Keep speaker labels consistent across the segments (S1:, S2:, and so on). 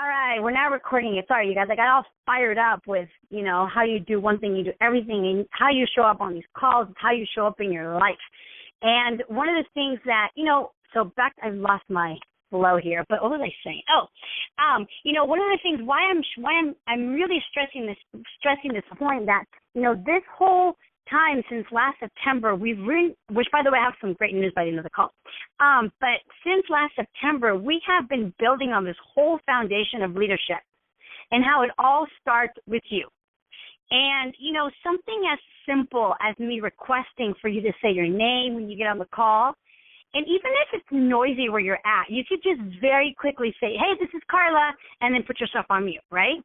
S1: All right, we're now recording it. Sorry, you guys. I got all fired up with, how you do one thing, you do everything, and how you show up on these calls, how you show up in your life. And one of the things that, so back, I've lost my flow here, but what was I saying? One of the things why I'm really stressing this point that, this whole time since last September, which by the way, I have some great news by the end of the call. But since last September, we have been building on this whole foundation of leadership and how it all starts with you. And, something as simple as me requesting for you to say your name when you get on the call, and even if it's noisy where you're at, you could just very quickly say, hey, this is Karla, and then put yourself on mute, right?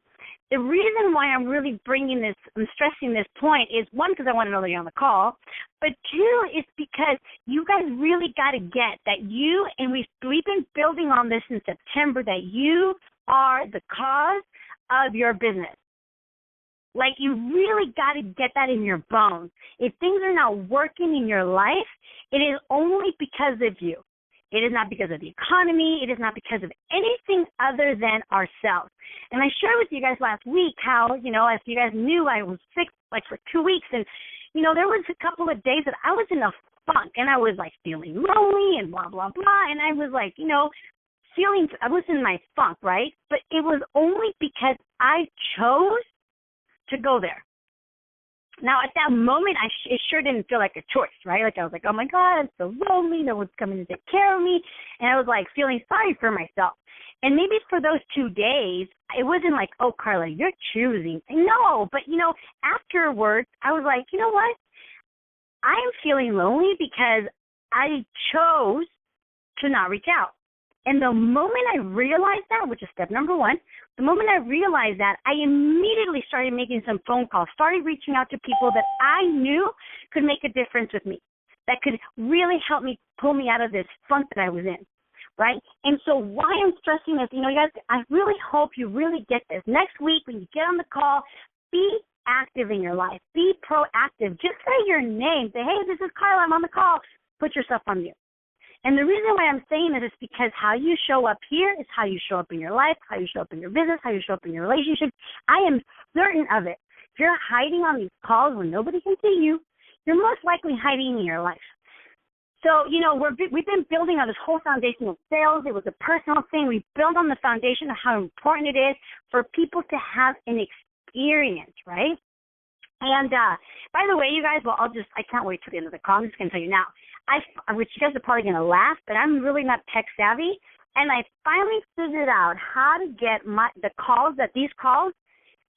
S1: The reason why I'm really I'm stressing this point is, one, because I want to know that you're on the call, but two, is because you guys really got to get that and we've been building on this in September, that you are the cause of your business. Like, you really got to get that in your bones. If things are not working in your life, it is only because of you. It is not because of the economy. It is not because of anything other than ourselves. And I shared with you guys last week how, as you guys knew, I was sick for 2 weeks. And, there was a couple of days that I was in a funk and I was feeling lonely and blah, blah, blah. And I was I was in my funk, right? But it was only because I chose to go there. Now, at that moment, it sure didn't feel like a choice, right? I was like, oh, my God, I'm so lonely. No one's coming to take care of me. And I was, feeling sorry for myself. And maybe for those 2 days, it wasn't like, oh, Karla, you're choosing. No, but, afterwards, I was like, you know what? I am feeling lonely because I chose to not reach out. And the moment I realized that, which is step number one, the moment I realized that, I immediately started making some phone calls, started reaching out to people that I knew could make a difference with me, that could really help me pull me out of this funk that I was in, right? And so why I'm stressing this, you guys, I really hope you really get this. Next week when you get on the call, be active in your life. Be proactive. Just say your name. Say, hey, this is Karla. I'm on the call. Put yourself on mute. And the reason why I'm saying this is because how you show up here is how you show up in your life, how you show up in your business, how you show up in your relationship. I am certain of it. If you're hiding on these calls when nobody can see you, you're most likely hiding in your life. So, we've been building on this whole foundation of sales. It was a personal thing. We built on the foundation of how important it is for people to have an experience, right? And by the way, you guys, I can't wait till the end of the call. I'm just going to tell you now. Which you guys are probably going to laugh, but I'm really not tech savvy. And I finally figured out how to get these calls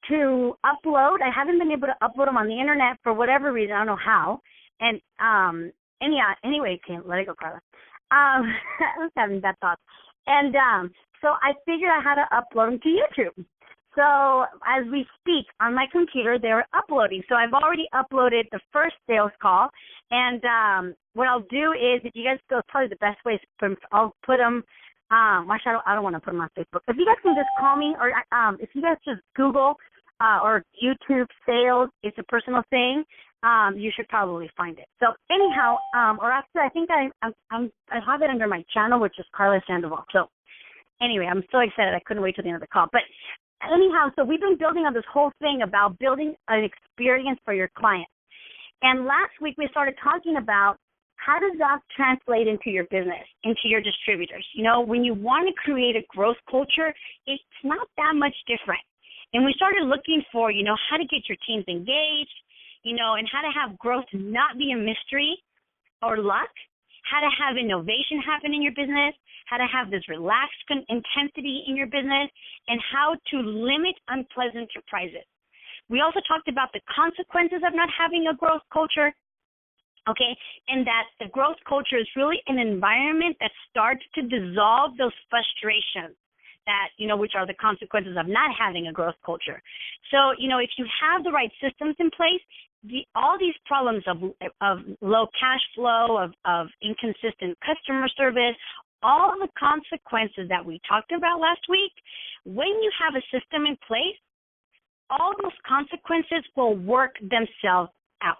S1: to upload. I haven't been able to upload them on the internet for whatever reason. I don't know how. And anyway, can't let it go, Karla. I was having bad thoughts. And so I figured out how to upload them to YouTube. So as we speak on my computer, they're uploading. So I've already uploaded the first sales call. And what I'll do is, if you guys go, probably the best way is I'll put them, I don't want to put them on Facebook. If you guys can just call me, or if you guys just Google or YouTube sales, it's a personal thing, you should probably find it. So anyhow, or actually I think I have it under my channel, which is Karla Sandoval. So anyway, I'm so excited. I couldn't wait till the end of the call. But anyhow, so we've been building on this whole thing about building an experience for your clients. And last week we started talking about how does that translate into your business, into your distributors. When you want to create a growth culture, it's not that much different. And we started looking for, how to get your teams engaged, and how to have growth not be a mystery or luck, how to have innovation happen in your business, how to have this relaxed intensity in your business, and how to limit unpleasant surprises. We also talked about the consequences of not having a growth culture, okay, and that the growth culture is really an environment that starts to dissolve those frustrations that, which are the consequences of not having a growth culture. So, if you have the right systems in place, all these problems of low cash flow, of inconsistent customer service, all the consequences that we talked about last week, when you have a system in place, all those consequences will work themselves out.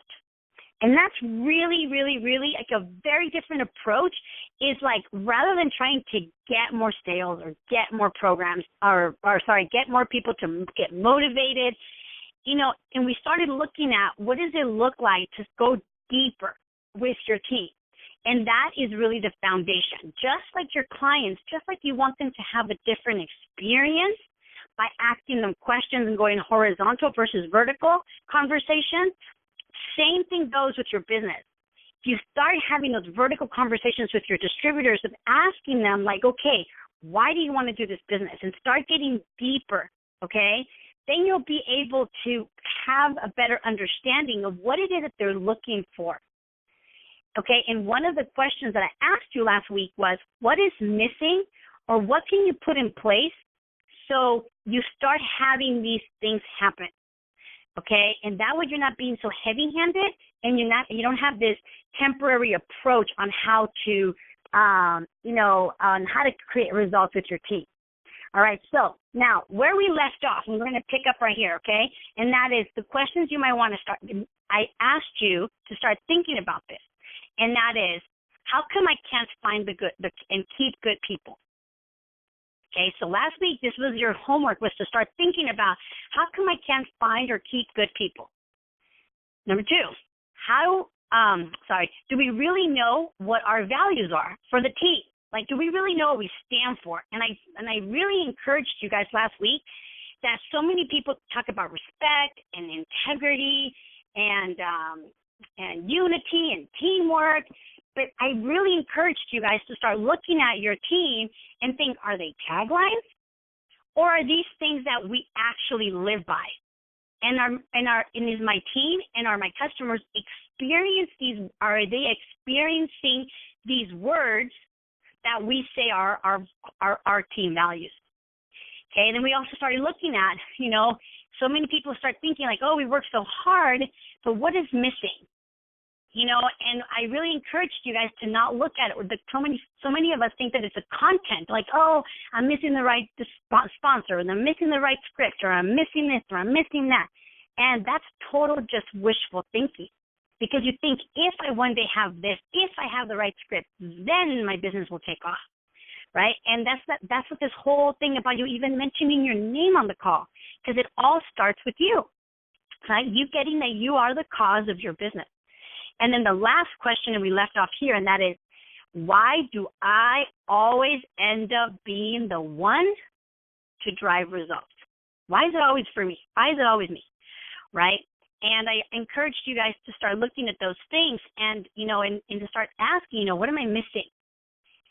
S1: And that's really, really, really like a very different approach is like rather than trying to get more sales or get more programs get more people to get motivated, and we started looking at what does it look like to go deeper with your team. And that is really the foundation. Just like your clients, just like you want them to have a different experience by asking them questions and going horizontal versus vertical conversation, same thing goes with your business. If you start having those vertical conversations with your distributors of asking them like, okay, why do you want to do this business? And start getting deeper, okay? Then you'll be able to have a better understanding of what it is that they're looking for. Okay, and one of the questions that I asked you last week was, what is missing or what can you put in place so you start having these things happen? Okay, and that way you're not being so heavy-handed and you don't have this temporary approach on how to, on how to create results with your team. All right, so now where we left off, and we're going to pick up right here, okay, and that is the questions you might want to start. I asked you to start thinking about this. And that is, how come I can't find and keep good people? Okay, so last week, this was your homework, was to start thinking about how come I can't find or keep good people? Number two, do we really know what our values are for the team? Like, do we really know what we stand for? And I really encouraged you guys last week that so many people talk about respect and integrity and unity and teamwork, but I really encouraged you guys to start looking at your team and think, are they taglines or are these things that we actually live by? And is my team and are my customers are they experiencing these words that we say are our team values? Okay, and then we also started looking at, so many people start thinking like, oh, we work so hard, but what is missing? And I really encouraged you guys to not look at it. So many of us think that it's a content, like, oh, I'm missing the right sponsor, and I'm missing the right script, or I'm missing this, or I'm missing that. And that's total just wishful thinking. Because you think, if I one day have this, if I have the right script, then my business will take off, right? And that's what this whole thing about you even mentioning your name on the call, because it all starts with you, right? You getting that you are the cause of your business. And then the last question, and we left off here, and that is, why do I always end up being the one to drive results? Why is it always for me? Why is it always me, right? And I encouraged you guys to start looking at those things and to start asking, what am I missing?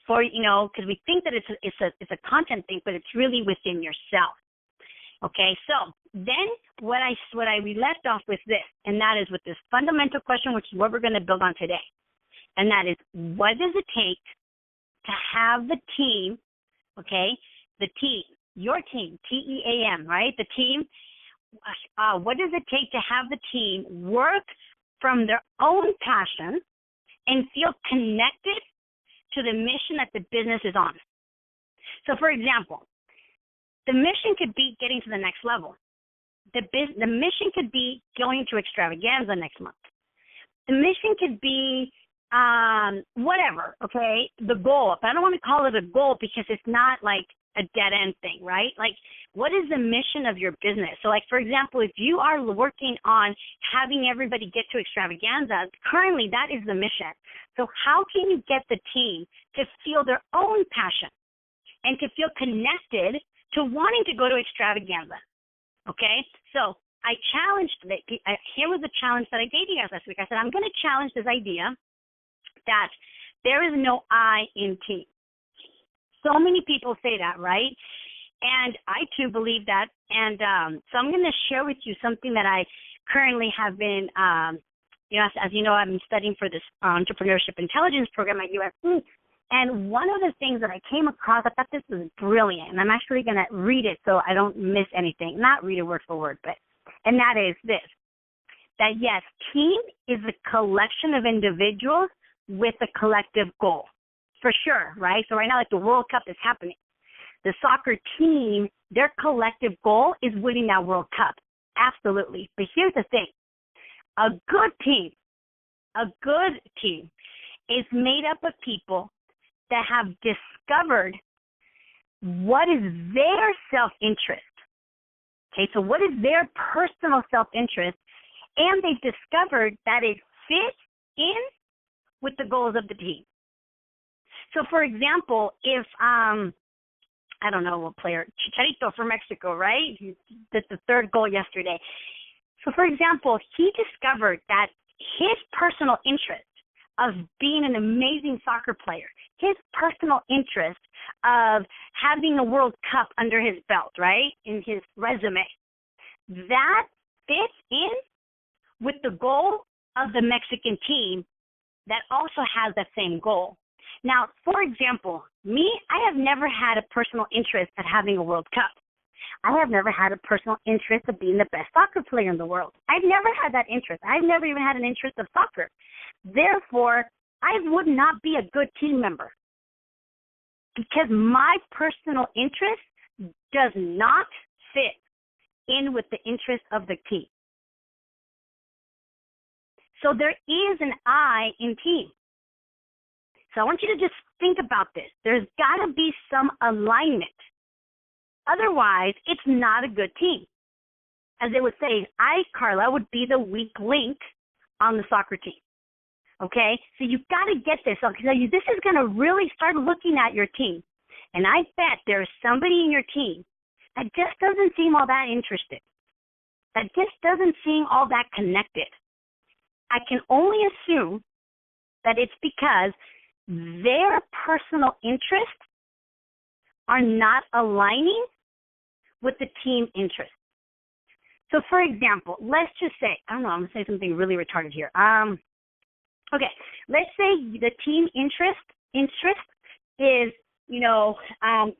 S1: Because we think that it's a content thing, but it's really within yourself. Okay, so then we left off with this, and that is with this fundamental question, which is what we're going to build on today. And that is, what does it take to have the team, okay, your team, TEAM, right, the team, what does it take to have the team work from their own passion and feel connected to the mission that the business is on? So, for example, the mission could be getting to the next level. The mission could be going to extravaganza next month. The mission could be whatever, okay, the goal. But I don't want to call it a goal because it's not like a dead-end thing, right? Like, what is the mission of your business? So, like, for example, if you are working on having everybody get to extravaganza, currently that is the mission. So how can you get the team to feel their own passion and to feel connected to wanting to go to extravaganza? Okay, so I challenged, here was the challenge that I gave you guys last week. I said, I'm going to challenge this idea that there is no I in team. So many people say that, right? And I too believe that. And so I'm going to share with you something that I currently have been, as you know, I've been studying for this entrepreneurship intelligence program at USC. And one of the things that I came across, I thought this was brilliant, and I'm actually going to read it so I don't miss anything. Not read it word for word, and that is this, that yes, team is a collection of individuals with a collective goal, for sure, right? So right now, like the World Cup is happening. The soccer team, their collective goal is winning that World Cup, absolutely. But here's the thing, a good team A good team is made up of people that have discovered what is their self-interest. Okay, so what is their personal self-interest, and they've discovered that it fits in with the goals of the team. So, for example, if, I don't know what player, Chicharito for Mexico, right? He did the third goal yesterday. So, for example, he discovered that his personal interest of being an amazing soccer player, his personal interest of having a World Cup under his belt, right, in his resume, that fits in with the goal of the Mexican team that also has that same goal. Now, for example, me, I have never had a personal interest at having a World Cup. I have never had a personal interest of being the best soccer player in the world. I've never had that interest. I've never even had an interest of soccer. Therefore, I would not be a good team member because my personal interest does not fit in with the interest of the team. So there is an I in team. So I want you to just think about this. There's got to be some alignment. Otherwise, it's not a good team. As they would say, I, Karla, would be the weak link on the soccer team. Okay? So you've got to get this. I'll tell you, this is going to really start looking at your team. And I bet there's somebody in your team that just doesn't seem all that interested, that just doesn't seem all that connected. I can only assume that it's because their personal interests are not aligning with the team interest. So, for example, let's just say, I don't know, I'm going to say something really retarded here. Okay, let's say the team interest is,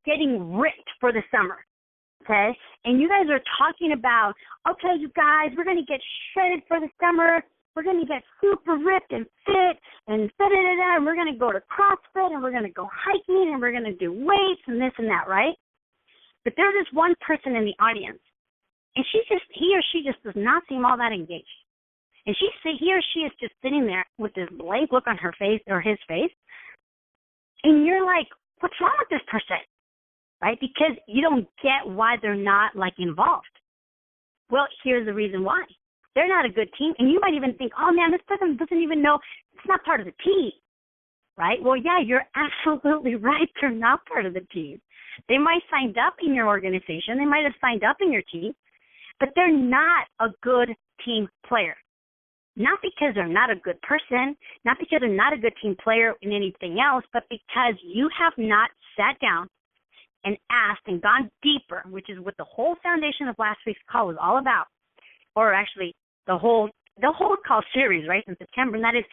S1: getting ripped for the summer, okay? And you guys are talking about, okay, you guys, we're going to get shredded for the summer. We're going to get super ripped and fit and da-da-da-da, and we're going to go to CrossFit, and we're going to go hiking, and we're going to do weights and this and that, right? But there's this one person in the audience, and he or she just does not seem all that engaged. And he or she is just sitting there with this blank look on her face or his face, and you're like, what's wrong with this person, right? Because you don't get why they're not, involved. Well, here's the reason why. They're not a good team, and you might even think, oh, man, this person doesn't even know it's not part of the team, right? Well, yeah, you're absolutely right. They're not part of the team. They might have signed up in your organization. They might have signed up in your team, but they're not a good team player. Not because they're not a good person, not because they're not a good team player in anything else, but because you have not sat down and asked and gone deeper, which is what the whole foundation of last week's call was all about, or actually the whole call series, right, in September, and that is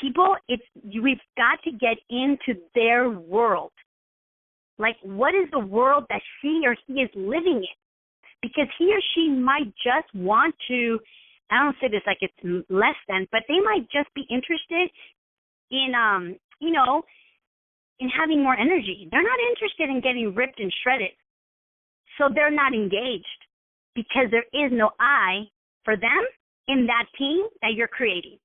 S1: people, we've got to get into their world. Like, what is the world that she or he is living in? Because he or she might just want to, I don't say this like it's less than, but they might just be interested in, in having more energy. They're not interested in getting ripped and shredded. So they're not engaged because there is no I for them in that team that you're creating.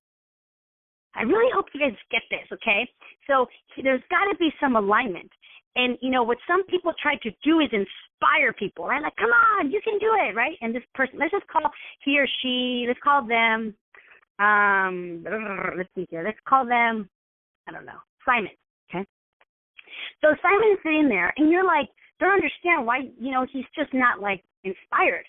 S1: I really hope you guys get this, okay? So there's got to be some alignment. And, what some people try to do is inspire people, right? Like, come on, you can do it, right? And this person, let's just call he or she, let's call them, let's see here, let's call them, I don't know, Simon, okay? So Simon is sitting there, and you're like, don't understand why, he's just not, inspired.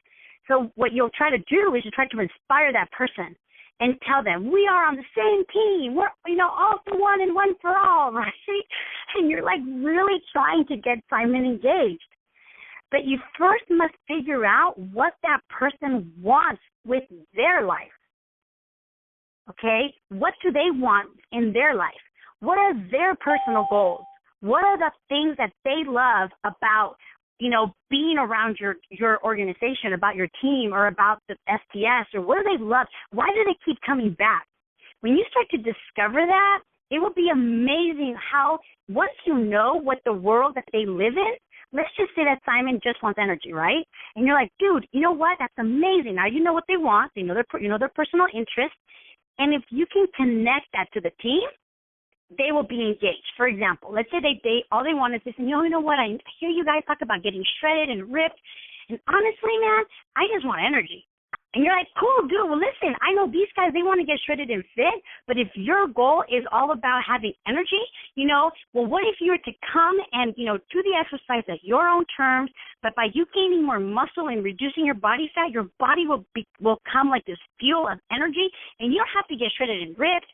S1: So what you'll try to do is you try to inspire that person and tell them, we are on the same team. We're, all for one and one for all, right? And you're really trying to get Simon engaged. But you first must figure out what that person wants with their life. Okay? What do they want in their life? What are their personal goals? What are the things that they love about being around your organization, about your team, or about the STS, or what do they love? Why do they keep coming back? When you start to discover that, it will be amazing how, once you know what the world that they live in, let's just say that Simon just wants energy, right? And you're like, dude, you know what? That's amazing. Now you know what they want. They know their personal interests. And if you can connect that to the team, they will be engaged. For examall, let's say they all they want is this, and you know what? I hear you guys talk about getting shredded and ripped, and honestly, man, I just want energy. And you're like, cool, dude. Well, listen, I know these guys, they want to get shredded and fit, but if your goal is all about having energy, well, what if you were to come and, do the exercise at your own terms, but by you gaining more muscle and reducing your body fat, your body will come like this fuel of energy, and you don't have to get shredded and ripped,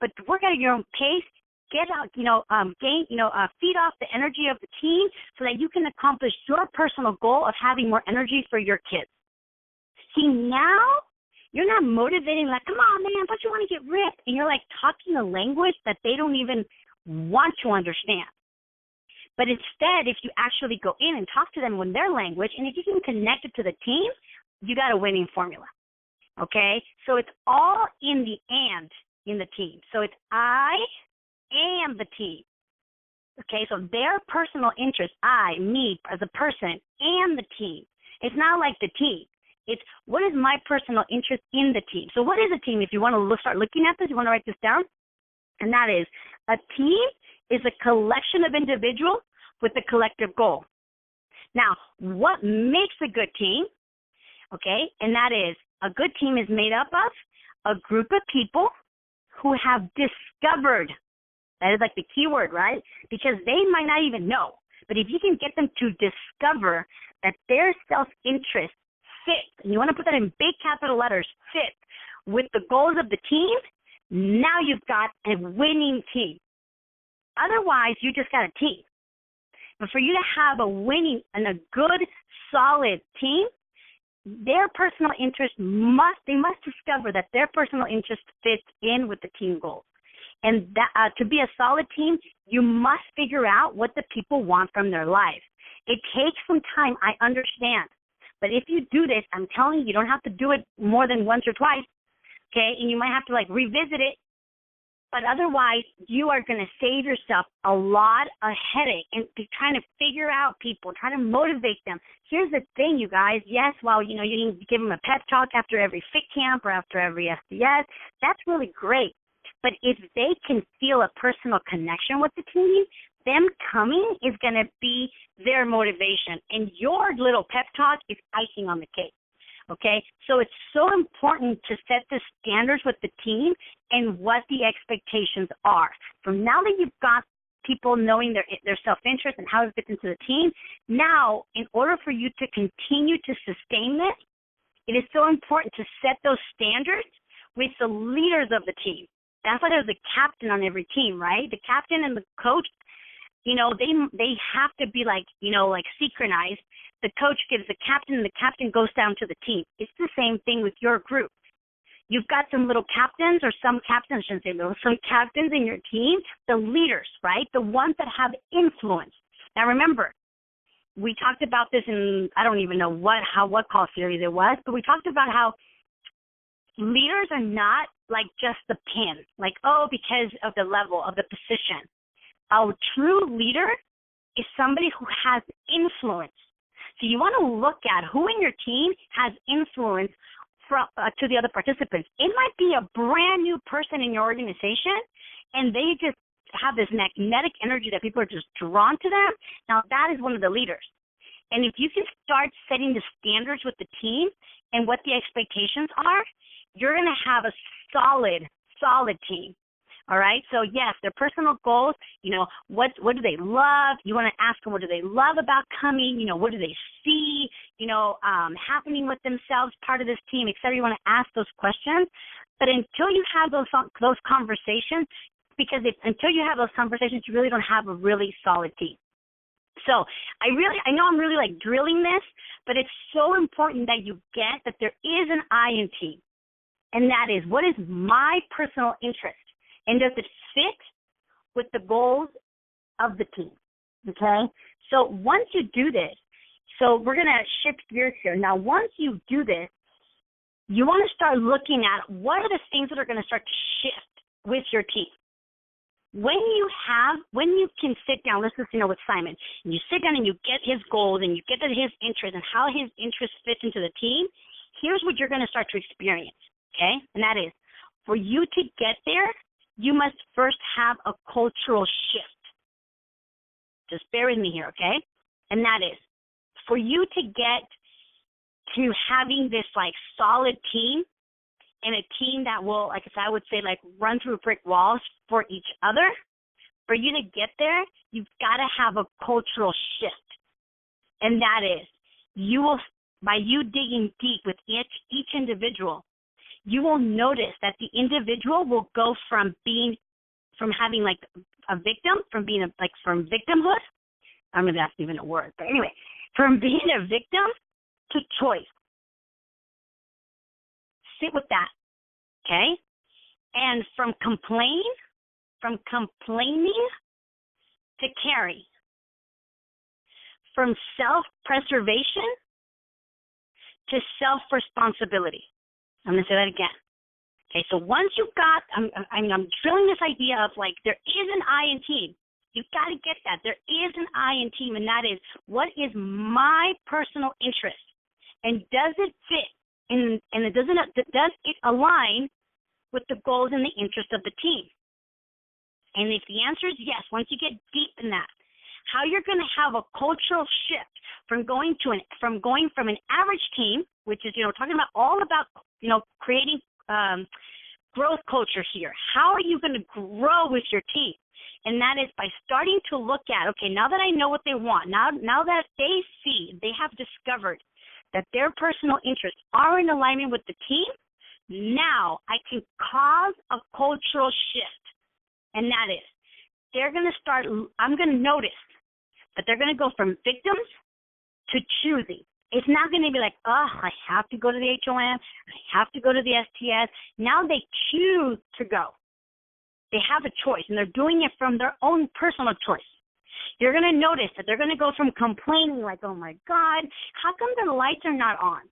S1: but work at your own pace. Get out, feed off the energy of the team so that you can accomplish your personal goal of having more energy for your kids. See, now you're not motivating like, come on, man, don't you want to get ripped? And you're like talking a language that they don't even want to understand. But instead, if you actually go in and talk to them in their language, and if you can connect it to the team, you got a winning formula. Okay? So it's all in the and in the team. So it's I am the team. Okay? So their personal interest, I, me, as a person, and the team. It's not like the team. It's what is my personal interest in the team. So what is a team? If you want to start looking at this, you want to write this down. And that is, a team is a collection of individuals with a collective goal. Now, what makes a good team? Okay, and that is, a good team is made up of a group of people who have discovered, that is like the key word, right? Because they might not even know. But if you can get them to discover that their self-interest fit, and you want to put that in big capital letters, fit with the goals of the team, now you've got a winning team. Otherwise, you just got a team. But for you to have a winning and a good, solid team, their personal interest must discover that their personal interest fits in with the team goals. And that, to be a solid team, you must figure out what the people want from their life. It takes some time, I understand. But if you do this, I'm telling you, you don't have to do it more than once or twice, okay? And you might have to, revisit it. But otherwise, you are going to save yourself a lot of headache and trying to figure out people, trying to motivate them. Here's the thing, you guys. Yes, while, you need to give them a pep talk after every fit camp or after every SDS, that's really great. But if they can feel a personal connection with the team, them coming is going to be their motivation. And your little pep talk is icing on the cake. Okay? So it's so important to set the standards with the team and what the expectations are. From now that you've got people knowing their self-interest and how it fits into the team, now, in order for you to continue to sustain this, it is so important to set those standards with the leaders of the team. That's why there's a captain on every team, right? The captain and the coach, they have to be synchronized. The coach gives the captain, and the captain goes down to the team. It's the same thing with your group. You've got some little captains, or some captains, I shouldn't say little, some captains in your team, the leaders, right? The ones that have influence. Now remember, we talked about this in, I don't even know what call series it was, but we talked about how leaders are not like just the pin, because of the level of the position. A true leader is somebody who has influence. So you want to look at who in your team has influence to the other participants. It might be a brand new person in your organization, and they just have this magnetic energy that people are just drawn to them. Now, that is one of the leaders. And if you can start setting the standards with the team and what the expectations are, you're going to have a solid team. All right? So, yes, their personal goals, what do they love? You want to ask them, what do they love about coming? What do they see, happening with themselves, part of this team, et cetera. You want to ask those questions. But until you have those conversations, until you have those conversations, you really don't have a really solid team. So I know I'm really drilling this, but it's so important that you get that there is an I in team. And that is, what is my personal interest? And does it fit with the goals of the team? Okay? So once you do this, so we're going to shift gears here. Now, once you do this, you want to start looking at what are the things that are going to start to shift with your team. When you can sit down, let's listen with Simon, and you sit down and you get his goals and you get his interest and how his interest fits into the team, here's what you're going to start to experience, okay? And that is, For you to get there, you must first have a cultural shift. Just bear with me here, okay? And that is, for you to get to having this like solid team and a team that will, like I would say, like run through brick walls for each other, for you to get there, you've got to have a cultural shift. And that is, you will, by you digging deep with each individual, you will notice that the individual will go from having like a victim, from victimhood. I mean, that's even a word, but anyway, from being a victim to choice. Sit with that, okay? And from complaining to caring. From self-preservation to self-responsibility. I'm going to say that again. Okay, so once you've got, I'm drilling this idea of like there is an I in team. You've got to get that. There is an I in team, and that is, what is my personal interest? And does it fit? And does it align with the goals and the interest of the team? And if the answer is yes, once you get deep in that, how you're going to have a cultural shift from going from an average team, which is, talking about all about, creating growth culture here. How are you going to grow with your team? And that is by starting to look at, okay, now that I know what they want, now that they have discovered that their personal interests are in alignment with the team, now I can cause a cultural shift. And that is, I'm going to notice that they're going to go from victims to choosing. It's not going to be like, I have to go to the HOM, I have to go to the STS. Now they choose to go. They have a choice, and they're doing it from their own personal choice. You're going to notice that they're going to go from complaining like, oh, my God, how come the lights are not on?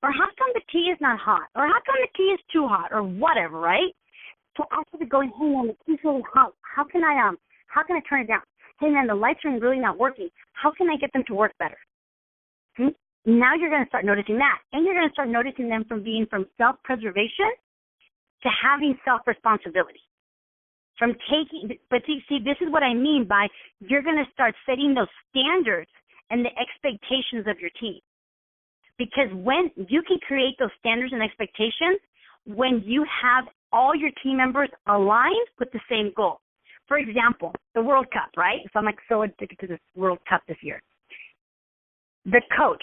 S1: Or how come the tea is not hot? Or how come the tea is too hot? Or whatever, right? To actually going, hey, man, the tea's really hot. How can I turn it down? Hey, man, the lights are really not working. How can I get them to work better? Now you're going to start noticing that. And you're going to start noticing them from self-preservation to having self-responsibility. But see, this is what I mean by you're going to start setting those standards and the expectations of your team. Because when you can create those standards and expectations, when you have all your team members aligned with the same goal. For example, the World Cup, right? So I'm like so addicted to this World Cup this year. The coach,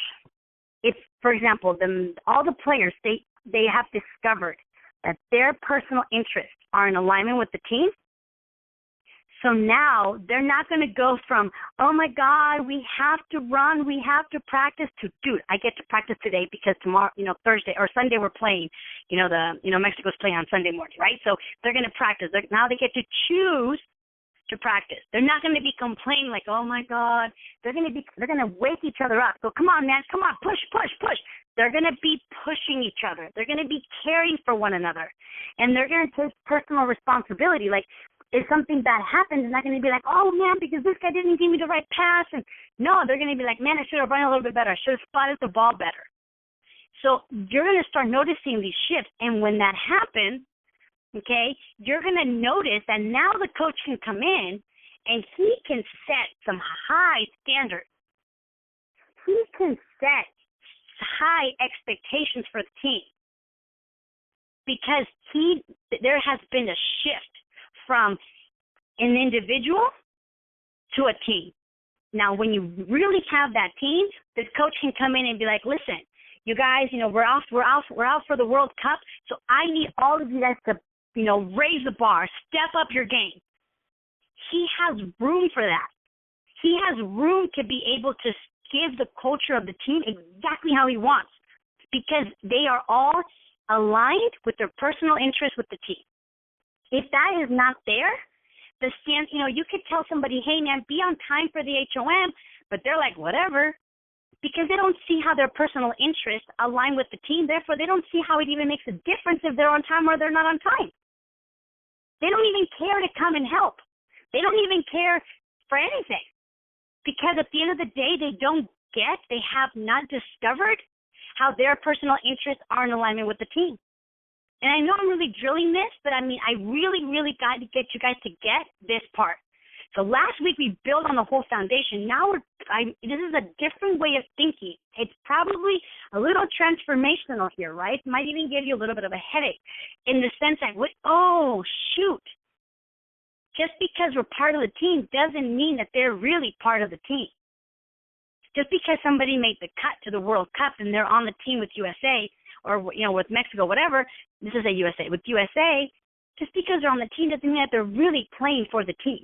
S1: for example, all the players, they have discovered that their personal interests are in alignment with the team. So now they're not going to go from, oh, my God, we have to run, we have to practice, to, dude, I get to practice today because tomorrow, Thursday or Sunday we're playing, Mexico's playing on Sunday morning, right? So they're going to practice. Now they get to choose to practice. They're not going to be complaining like, oh, my God. They're going to wake each other up. So come on, man, come on, push. They're going to be pushing each other. They're going to be caring for one another. And they're going to take personal responsibility. Like, if something bad happens, they're not going to be like, oh, man, because this guy didn't give me the right pass. And no, they're going to be like, man, I should have run a little bit better. I should have spotted the ball better. So you're going to start noticing these shifts. And when that happens, okay, you're going to notice that now the coach can come in and he can set some high standards. He can set high expectations for the team because there has been a shift from an individual to a team. Now, when you really have that team, the coach can come in and be like, listen, you guys, we're out for the World Cup, so I need all of you guys to, raise the bar, step up your game. He has room for that. He has room to be able to give the culture of the team exactly how he wants because they are all aligned with their personal interest with the team. If that is not there, you could tell somebody, hey, man, be on time for the HOM, but they're like, whatever, because they don't see how their personal interests align with the team. Therefore, they don't see how it even makes a difference if they're on time or they're not on time. They don't even care to come and help. They don't even care for anything because at the end of the day, they have not discovered how their personal interests are in alignment with the team. And I know I'm really drilling this, but I mean, I really, really got to get you guys to get this part. So last week we built on the whole foundation. Now this is a different way of thinking. It's probably a little transformational here, right? Might even give you a little bit of a headache in the sense that, oh, shoot. Just because we're part of the team doesn't mean that they're really part of the team. Just because somebody made the cut to the World Cup and they're on the team with USA or, with Mexico, whatever, this is a USA, with USA, just because they're on the team doesn't mean that they're really playing for the team.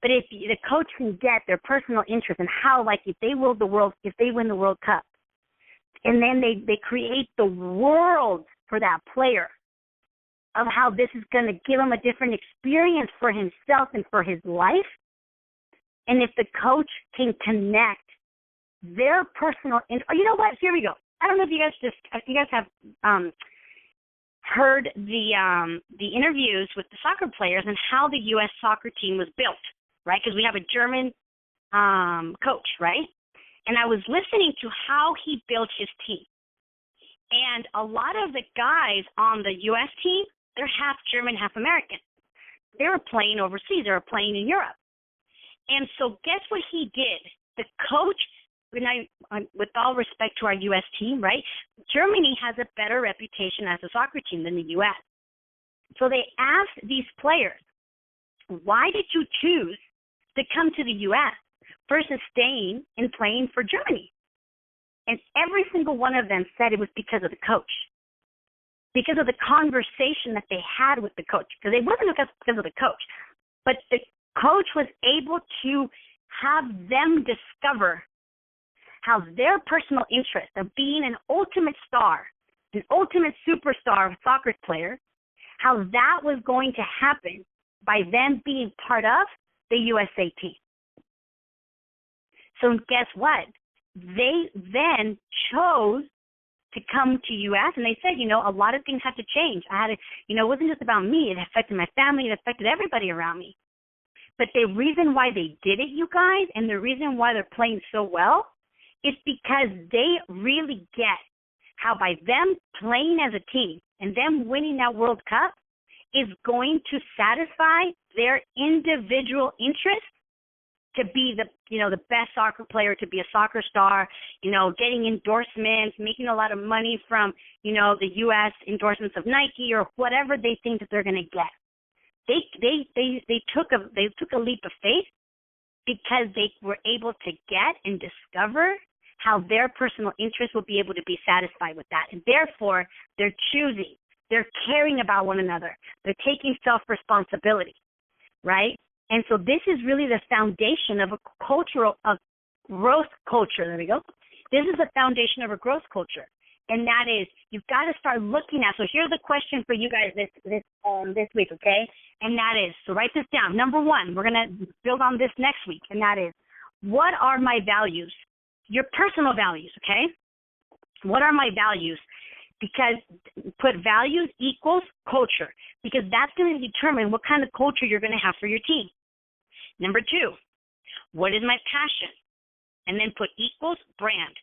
S1: But if the coach can get their personal interest in how, like, if they win the World Cup, and then they create the world for that player of how this is going to give him a different experience for himself and for his life, and if the coach can connect their personal interest, you know what? Here we go. I don't know if you guys have heard the interviews with the soccer players and how the U.S. soccer team was built. Right, because we have a German coach, right? And I was listening to how he built his team. And a lot of the guys on the U.S. team, they're half German, half American. They were playing overseas. They were playing in Europe. And so guess what he did? The coach, with all respect to our U.S. team, right? Germany has a better reputation as a soccer team than the U.S. So they asked these players, why did you choose to come to the U.S. versus staying and playing for Germany? And every single one of them said it was because of the coach, because of the conversation that they had with the coach. Because it wasn't because of the coach, but the coach was able to have them discover how their personal interest of being an ultimate star, an ultimate superstar soccer player, how that was going to happen by them being part of the USA team. So guess what? They then chose to come to U.S. and they said, a lot of things had to change. It wasn't just about me. It affected my family. It affected everybody around me. But the reason why they did it, you guys, and the reason why they're playing so well is because they really get how by them playing as a team and them winning that World Cup is going to satisfy their individual interest to be the best soccer player, to be a soccer star, getting endorsements, making a lot of money from, the U.S. endorsements of Nike or whatever they think that they're going to get. They took a leap of faith because they were able to get and discover how their personal interest will be able to be satisfied with that. And therefore, they're choosing. They're caring about one another. They're taking self-responsibility, right? And so this is really the foundation of a growth culture. There we go. This is the foundation of a growth culture. And that is, you've got to start looking at, so here's the question for you guys this week, okay? And that is, so write this down. Number one, we're going to build on this next week, and that is, what are my values? Your personal values, okay? What are my values? Because put values equals culture, because that's going to determine what kind of culture you're going to have for your team. Number two, what is my passion? And then put equals brand,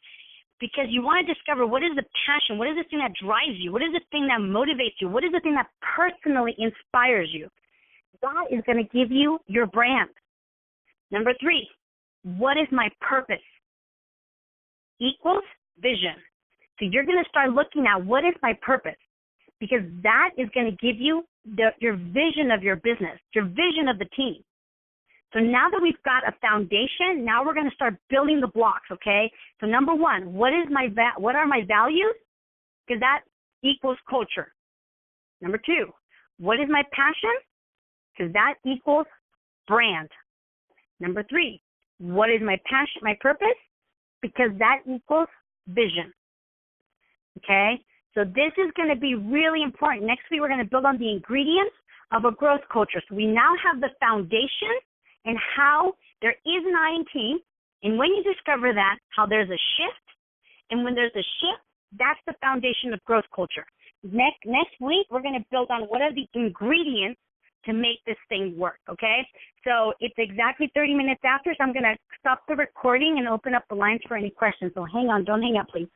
S1: because you want to discover what is the passion, what is the thing that drives you, what is the thing that motivates you, what is the thing that personally inspires you. That is going to give you your brand. Number three, what is my purpose? Equals vision. So you're going to start looking at what is my purpose, because that is going to give you your vision of your business, your vision of the team. So now that we've got a foundation, now we're going to start building the blocks, okay? So number one, what are my values? Because that equals culture. Number two, what is my passion? Because that equals brand. Number three, what is my passion, my purpose? Because that equals vision. Okay? So this is going to be really important. Next week, we're going to build on the ingredients of a growth culture. So we now have the foundation and how there is an I in team. And when you discover that, how there's a shift. And when there's a shift, that's the foundation of growth culture. Next week, we're going to build on what are the ingredients to make this thing work, okay? So it's exactly 30 minutes after, so I'm going to stop the recording and open up the lines for any questions. So hang on, don't hang up, please.